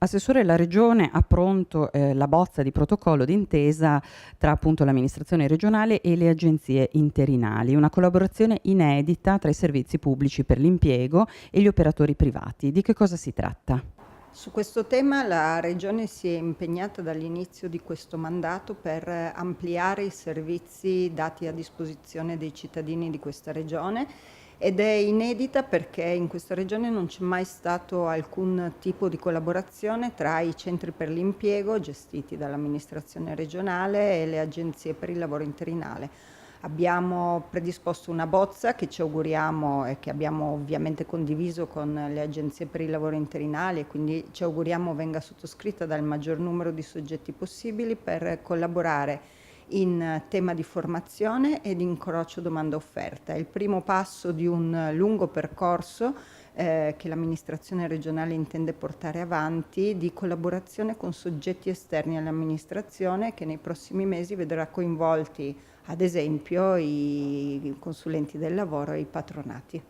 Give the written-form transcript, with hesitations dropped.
Assessore, la Regione ha pronto la bozza di protocollo d'intesa tra appunto l'amministrazione regionale e le agenzie interinali, una collaborazione inedita tra i servizi pubblici per l'impiego e gli operatori privati. Di che cosa si tratta? Su questo tema la Regione si è impegnata dall'inizio di questo mandato per ampliare i servizi dati a disposizione dei cittadini di questa Regione ed è inedita perché in questa Regione non c'è mai stato alcun tipo di collaborazione tra i centri per l'impiego gestiti dall'amministrazione regionale e le agenzie per il lavoro interinale. Abbiamo predisposto una bozza che ci auguriamo e che abbiamo ovviamente condiviso con le agenzie per il lavoro interinali e quindi ci auguriamo venga sottoscritta dal maggior numero di soggetti possibili per collaborare in tema di formazione e di incrocio domanda-offerta. È il primo passo di un lungo percorso che l'amministrazione regionale intende portare avanti di collaborazione con soggetti esterni all'amministrazione che nei prossimi mesi vedrà coinvolti ad esempio i consulenti del lavoro e i patronati.